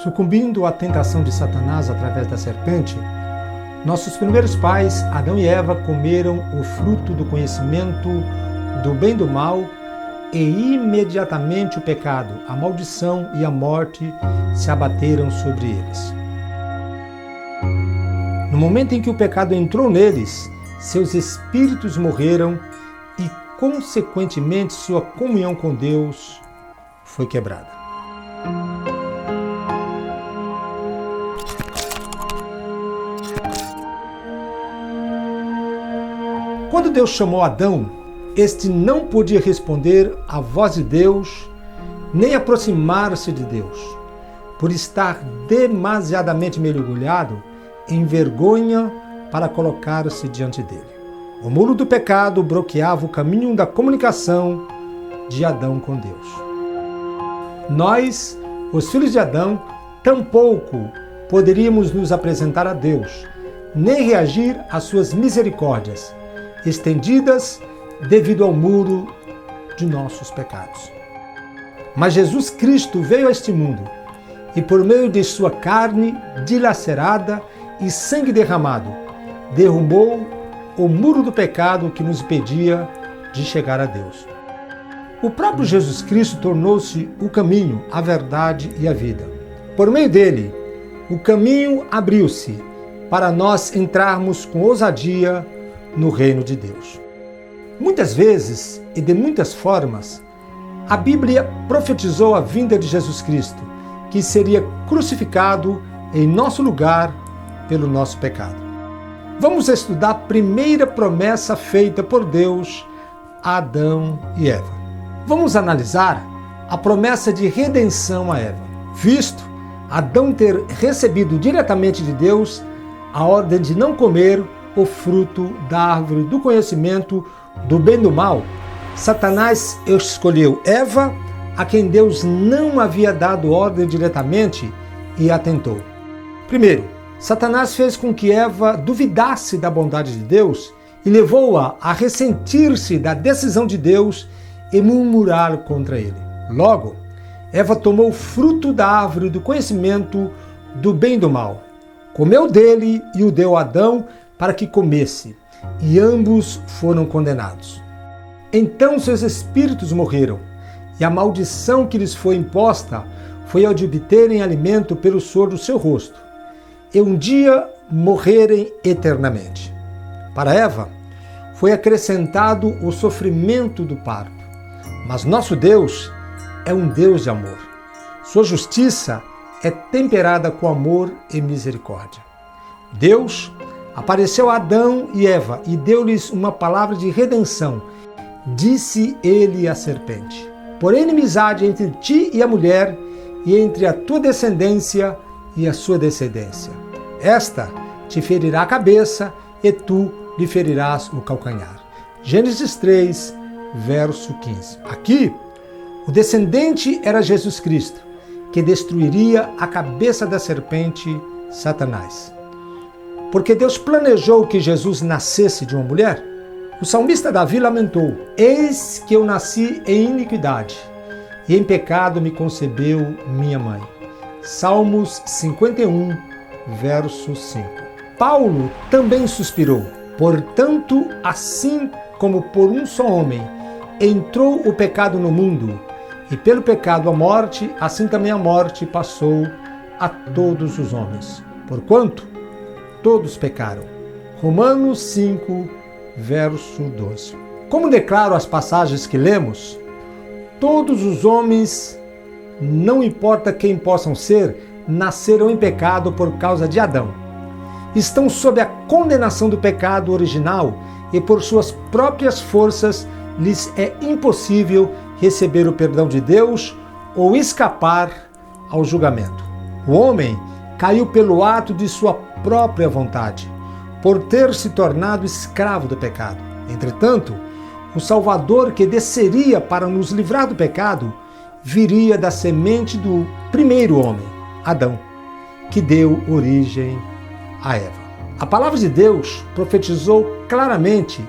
Sucumbindo à tentação de Satanás através da serpente, nossos primeiros pais, Adão e Eva, comeram o fruto do conhecimento do bem e do mal e imediatamente o pecado, a maldição e a morte se abateram sobre eles. No momento em que o pecado entrou neles, seus espíritos morreram e, consequentemente, sua comunhão com Deus foi quebrada. Quando Deus chamou Adão, este não podia responder à voz de Deus, nem aproximar-se de Deus, por estar demasiadamente mergulhado em vergonha para colocar-se diante dele. O muro do pecado bloqueava o caminho da comunicação de Adão com Deus. Nós, os filhos de Adão, tampouco poderíamos nos apresentar a Deus, nem reagir às suas misericórdias, estendidas devido ao muro de nossos pecados. Mas Jesus Cristo veio a este mundo e, por meio de sua carne dilacerada e sangue derramado, derrubou o muro do pecado que nos impedia de chegar a Deus. O próprio Jesus Cristo tornou-se o caminho, a verdade e a vida. Por meio dele, o caminho abriu-se para nós entrarmos com ousadia no reino de Deus. Muitas vezes e de muitas formas, a Bíblia profetizou a vinda de Jesus Cristo, que seria crucificado em nosso lugar pelo nosso pecado. Vamos estudar a primeira promessa feita por Deus a Adão e Eva. Vamos analisar a promessa de redenção a Eva, visto Adão ter recebido diretamente de Deus a ordem de não comer o fruto da árvore do conhecimento do bem e do mal. Satanás escolheu Eva, a quem Deus não havia dado ordem diretamente, e a tentou. Primeiro, Satanás fez com que Eva duvidasse da bondade de Deus e levou-a a ressentir-se da decisão de Deus e murmurar contra ele. Logo, Eva tomou o fruto da árvore do conhecimento do bem e do mal, comeu dele e o deu a Adão para que comesse, e ambos foram condenados. Então seus espíritos morreram, e a maldição que lhes foi imposta foi a de obterem alimento pelo suor do seu rosto, e um dia morrerem eternamente. Para Eva, foi acrescentado o sofrimento do parto, mas nosso Deus é um Deus de amor. Sua justiça é temperada com amor e misericórdia. Deus apareceu a Adão e Eva e deu-lhes uma palavra de redenção. Disse ele à serpente: porém inimizade entre ti e a mulher, e entre a tua descendência e a sua descendência. Esta te ferirá a cabeça, e tu lhe ferirás o calcanhar. Gênesis 3, verso 15. Aqui, o descendente era Jesus Cristo, que destruiria a cabeça da serpente, Satanás. Porque Deus planejou que Jesus nascesse de uma mulher, o salmista Davi lamentou: eis que eu nasci em iniquidade, e em pecado me concebeu minha mãe. Salmos 51, verso 5. Paulo também suspirou: portanto, assim como por um só homem entrou o pecado no mundo, e pelo pecado a morte, assim também a morte passou a todos os homens, porquanto todos pecaram. Romanos 5, verso 12. Como declaram as passagens que lemos, todos os homens, não importa quem possam ser, nasceram em pecado por causa de Adão. Estão sob a condenação do pecado original e por suas próprias forças lhes é impossível receber o perdão de Deus ou escapar ao julgamento. O homem caiu pelo ato de sua própria vontade, por ter se tornado escravo do pecado. Entretanto, o Salvador que desceria para nos livrar do pecado viria da semente do primeiro homem, Adão, que deu origem a Eva. A palavra de Deus profetizou claramente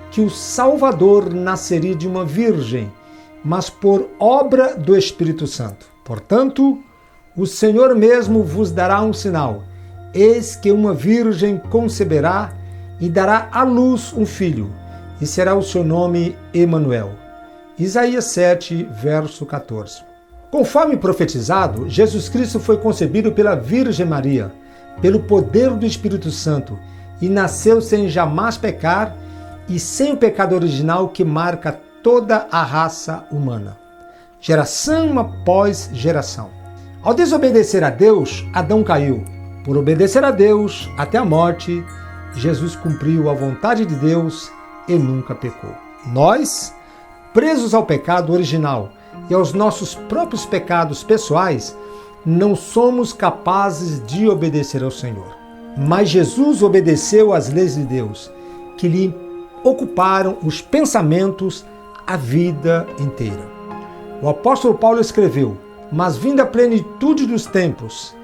que o Salvador nasceria de uma virgem, mas por obra do Espírito Santo. Portanto, O Senhor mesmo vos dará um sinal. Eis que uma virgem conceberá e dará à luz um filho, e será o seu nome Emanuel. Isaías 7, verso 14. Conforme profetizado, Jesus Cristo foi concebido pela Virgem Maria, pelo poder do Espírito Santo, e nasceu sem jamais pecar e sem o pecado original que marca toda a raça humana, geração após geração. Ao desobedecer a Deus, Adão caiu. Por obedecer a Deus até a morte, Jesus cumpriu a vontade de Deus e nunca pecou. Nós, presos ao pecado original e aos nossos próprios pecados pessoais, não somos capazes de obedecer ao Senhor. Mas Jesus obedeceu às leis de Deus, que lhe ocuparam os pensamentos a vida inteira. O apóstolo Paulo escreveu: mas vinda a plenitude dos tempos,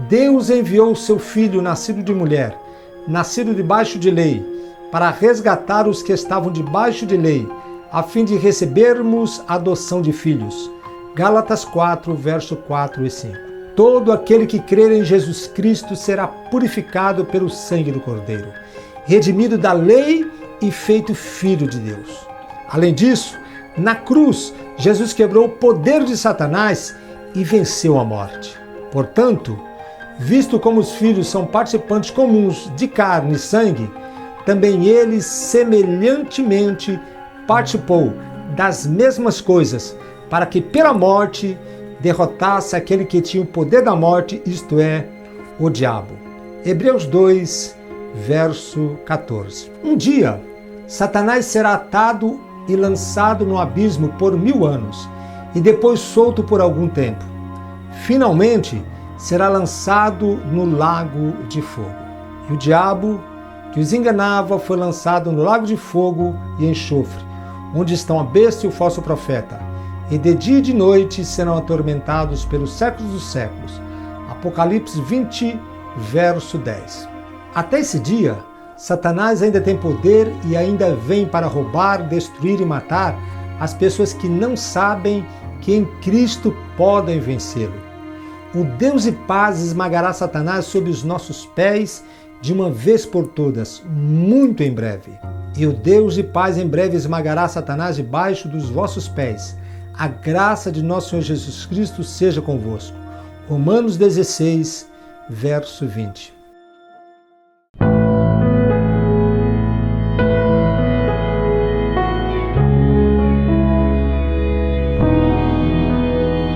Deus enviou o seu Filho, nascido de mulher, nascido debaixo de lei, para resgatar os que estavam debaixo de lei, a fim de recebermos a adoção de filhos. Gálatas 4, verso 4 e 5. Todo aquele que crer em Jesus Cristo será purificado pelo sangue do Cordeiro, redimido da lei e feito filho de Deus. Além disso, na cruz, Jesus quebrou o poder de Satanás e venceu a morte. Portanto, visto como os filhos são participantes comuns de carne e sangue, também ele semelhantemente participou das mesmas coisas, para que pela morte derrotasse aquele que tinha o poder da morte, isto é, o diabo. Hebreus 2, verso 14. Um dia, Satanás será atado e lançado no abismo por 1000 anos, e depois solto por algum tempo. Finalmente, será lançado no lago de fogo. E o diabo, que os enganava, foi lançado no lago de fogo e enxofre, onde estão a besta e o falso profeta. E de dia e de noite serão atormentados pelos séculos dos séculos. Apocalipse 20, verso 10. Até esse dia, Satanás ainda tem poder e ainda vem para roubar, destruir e matar as pessoas que não sabem que em Cristo podem vencê-lo. O Deus de paz esmagará Satanás sob os nossos pés de uma vez por todas, muito em breve. E o Deus de paz em breve esmagará Satanás debaixo dos vossos pés. A graça de nosso Senhor Jesus Cristo seja convosco. Romanos 16, verso 20.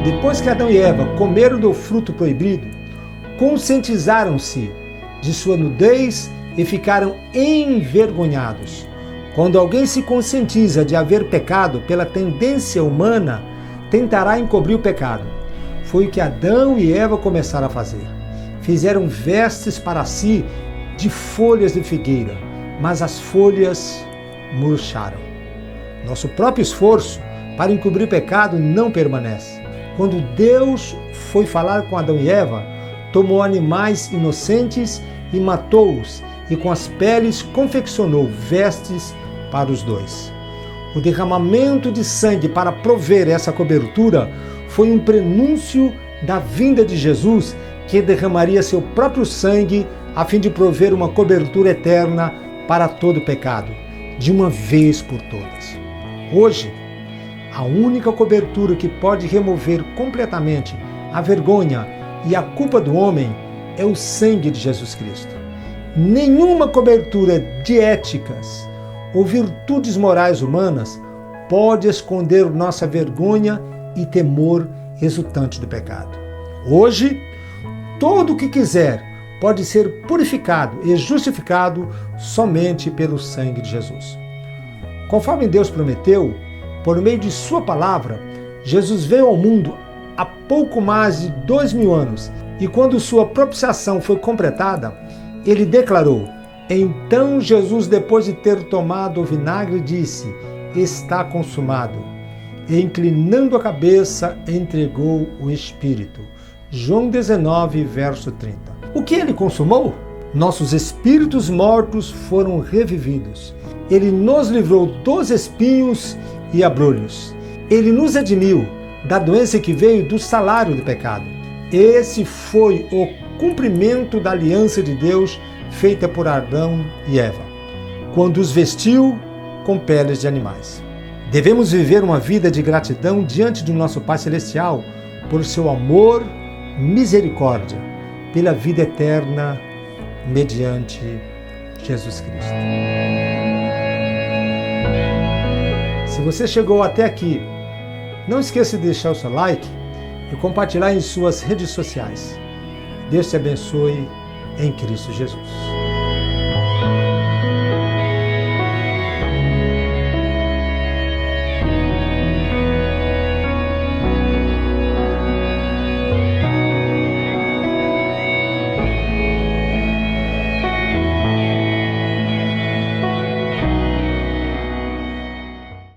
Depois que Adão e Eva comeram do fruto proibido, conscientizaram-se de sua nudez e ficaram envergonhados. Quando alguém se conscientiza de haver pecado pela tendência humana, tentará encobrir o pecado. Foi o que Adão e Eva começaram a fazer. Fizeram vestes para si de folhas de figueira, mas as folhas murcharam. Nosso próprio esforço para encobrir o pecado não permanece. Quando Deus foi falar com Adão e Eva, tomou animais inocentes e matou-os, e com as peles confeccionou vestes para os dois. O derramamento de sangue para prover essa cobertura foi um prenúncio da vinda de Jesus, que derramaria seu próprio sangue a fim de prover uma cobertura eterna para todo pecado, de uma vez por todas. Hoje, a única cobertura que pode remover completamente a vergonha e a culpa do homem é o sangue de Jesus Cristo. Nenhuma cobertura de éticas ou virtudes morais humanas pode esconder nossa vergonha e temor resultante do pecado. Hoje, todo o que quiser pode ser purificado e justificado somente pelo sangue de Jesus. Conforme Deus prometeu, por meio de sua palavra, Jesus veio ao mundo há pouco mais de 2000 anos, e quando sua propiciação foi completada, ele declarou: então Jesus, depois de ter tomado o vinagre, disse: está consumado. E inclinando a cabeça, entregou o Espírito. João 19, verso 30. O que ele consumou? Nossos espíritos mortos foram revividos. Ele nos livrou dos espinhos e abrolhos. Ele nos redimiu da doença que veio do salário do pecado. Esse foi o cumprimento da aliança de Deus feita por Adão e Eva, quando os vestiu com peles de animais. Devemos viver uma vida de gratidão diante do nosso Pai Celestial por seu amor, misericórdia, pela vida eterna mediante Jesus Cristo. Se você chegou até aqui, não esqueça de deixar o seu like e compartilhar em suas redes sociais. Deus te abençoe em Cristo Jesus.